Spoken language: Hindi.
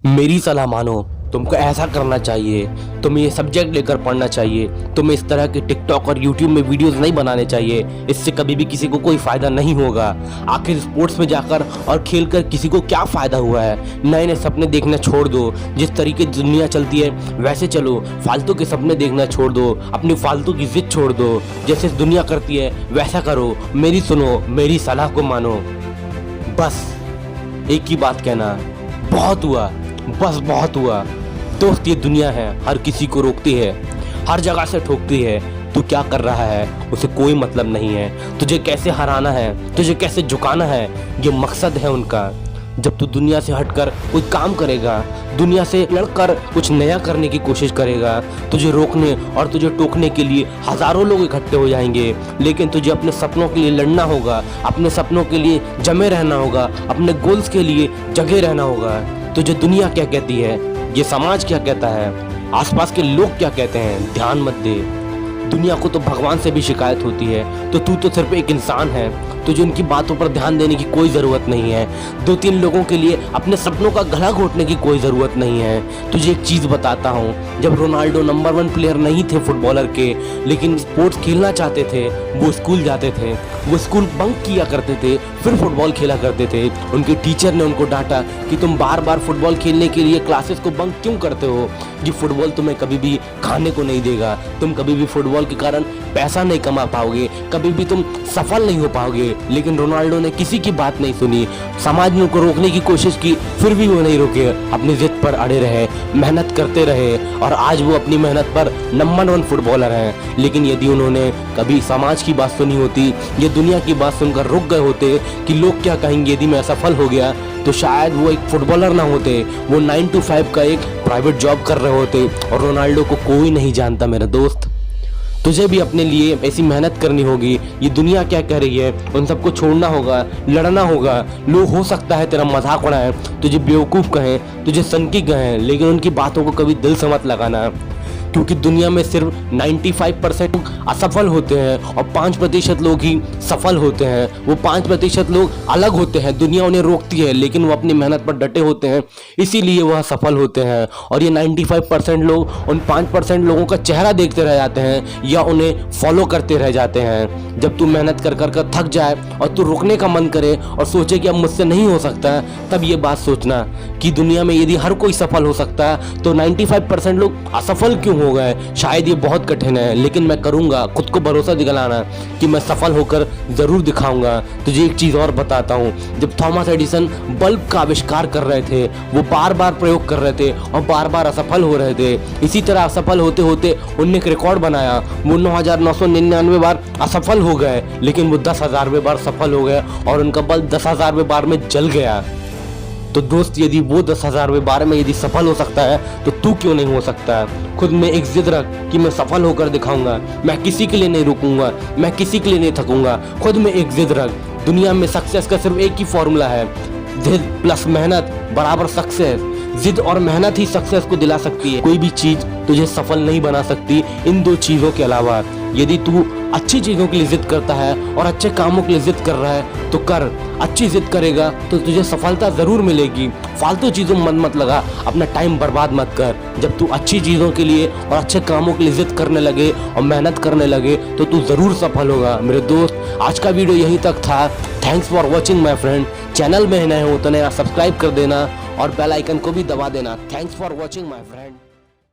मेरी सलाह मानो, तुमको ऐसा करना चाहिए। तुम्हें ये सब्जेक्ट लेकर पढ़ना चाहिए। तुम्हें इस तरह के टिकटॉक और यूट्यूब में वीडियोस नहीं बनाने चाहिए। इससे कभी भी किसी को कोई फ़ायदा नहीं होगा। आखिर स्पोर्ट्स में जाकर और खेलकर किसी को क्या फ़ायदा हुआ है। नए नए सपने देखना छोड़ दो। जिस तरीके दुनिया चलती है वैसे चलो। फालतू के सपने देखना छोड़ दो। अपनी फालतू की जिद छोड़ दो। जैसे दुनिया करती है वैसा करो। मेरी सुनो, मेरी सलाह को मानो। बस एक ही बात कहना, बहुत हुआ, बस बहुत हुआ। दोस्त, ये दुनिया है, हर किसी को रोकती है, हर जगह से ठोकती है। तू क्या कर रहा है उसे कोई मतलब नहीं है। तुझे कैसे हराना है, तुझे कैसे झुकाना है, ये मकसद है उनका। जब तू दुनिया से हटकर कोई काम करेगा, दुनिया से लड़कर कुछ नया करने की कोशिश करेगा, तुझे रोकने और तुझे टोकने के लिए हजारों लोग इकट्ठे हो जाएंगे। लेकिन तुझे अपने सपनों के लिए लड़ना होगा, अपने सपनों के लिए जमे रहना होगा, अपने गोल्स के लिए जगे रहना होगा। तुझे दुनिया क्या कहती है, ये समाज क्या कहता है, आसपास के लोग क्या कहते हैं, ध्यान मत दे। दुनिया को तो भगवान से भी शिकायत होती है, तो तू तो सिर्फ एक इंसान है। तुझे उनकी बातों पर ध्यान देने की कोई ज़रूरत नहीं है। दो तीन लोगों के लिए अपने सपनों का गला घोटने की कोई ज़रूरत नहीं है। तुझे एक चीज़ बताता हूँ, जब रोनाल्डो नंबर 1 प्लेयर नहीं थे फुटबॉलर के, लेकिन स्पोर्ट्स खेलना चाहते थे, वो स्कूल जाते थे, वो स्कूल बंक किया करते थे, फिर फुटबॉल खेला करते थे। उनके टीचर ने उनको डांटा कि तुम बार बार फुटबॉल खेलने के लिए क्लासेस को बंक क्यों करते हो। ये फुटबॉल तुम्हें कभी भी खाने को नहीं देगा। तुम कभी भी फुटबॉल के कारण पैसा नहीं कमा पाओगे, कभी भी तुम सफल नहीं हो पाओगे। लेकिन रोनाल्डो ने किसी की बात नहीं सुनी। समाज ने उनको रोकने की कोशिश की, फिर भी वो नहीं रुके, अपनी जिद पर अड़े रहे, मेहनत करते रहे और आज वो अपनी मेहनत पर नंबर 1 फुटबॉलर हैं। लेकिन यदि उन्होंने कभी समाज की बात सुनी होती, ये दुनिया की बात सुनकर रुक गए होते कि लोग क्या कहेंगे यदि मैं असफल हो गया, तो शायद वो एक फुटबॉलर ना होते, वो 9 to 5 का एक प्राइवेट जॉब कर रहे होते। और रोनाल्डो को कोई नहीं जानता मेरे दोस्त। तुझे भी अपने लिए ऐसी मेहनत करनी होगी। ये दुनिया क्या कह रही है उन सबको छोड़ना होगा, लड़ना होगा। लोग हो सकता है तेरा मजाक उड़ाएं, तुझे बेवकूफ़ कहें, तुझे सनकी कहें, लेकिन उनकी बातों को कभी दिल से मत लगाना। क्योंकि दुनिया में सिर्फ 95% असफल होते हैं और 5% लोग ही सफल होते हैं। वो 5% लोग अलग होते हैं, दुनिया उन्हें रोकती है, लेकिन वो अपनी मेहनत पर डटे होते हैं, इसीलिए वह सफल होते हैं। और ये 95% लोग उन 5% लोगों का चेहरा देखते रह जाते हैं या उन्हें फॉलो करते रह जाते हैं। जब तू मेहनत कर कर कर थक जाए और तू रुकने का मन करे और सोचे कि अब मुझसे नहीं हो सकता, तब ये बात सोचना कि दुनिया में यदि हर कोई सफल हो सकता है तो 95% लोग असफल क्यों हो गए। शायद ये बहुत कठिन है, लेकिन मैं करूंगा। खुद को भरोसा दिलाना कि मैं सफल होकर जरूर दिखाऊंगा। तुझे एक चीज और बताता हूँ, जब थॉमस एडिसन बल्ब का आविष्कार कर रहे थे, वो बार बार प्रयोग कर रहे थे और बार बार असफल हो रहे थे। इसी तरह असफल होते होते उनने एक रिकॉर्ड बनाया। वो 9,999 बार असफल हो गए, लेकिन वो 10,000वें बार सफल हो गए और उनका बल्ब 10,000वें बार में जल गया। तो दोस्त, यदि वो 10,000वें बार में यदि सफल हो सकता है तो तू क्यों नहीं हो सकता। खुद में एक जिद रख कि मैं सफल होकर दिखाऊंगा, मैं किसी के लिए नहीं रुकूंगा, मैं किसी के लिए नहीं थकूंगा। खुद में एक जिद रख। दुनिया में सक्सेस का सिर्फ एक ही फॉर्मूला है, जिद प्लस मेहनत बराबर सक्सेस। जिद और मेहनत ही सक्सेस को दिला सकती है। कोई भी चीज तुझे सफल नहीं बना सकती इन दो चीजों के अलावा। यदि तू अच्छी चीज़ों के लिए जिद करता है और अच्छे कामों के लिए जिद कर रहा है तो कर। अच्छी जिद करेगा तो तुझे सफलता ज़रूर मिलेगी। फालतू चीज़ों में मन मत लगा, अपना टाइम बर्बाद मत कर। जब तू अच्छी चीज़ों के लिए और अच्छे कामों के लिए जिद करने लगे और मेहनत करने लगे तो तू ज़रूर सफल होगा मेरे दोस्त। आज का वीडियो यहीं तक था। Thanks for watching my friend. Channel में नए हो तो नया सब्सक्राइब कर देना और बेल आइकन को भी दबा देना। Thanks for watching my friend.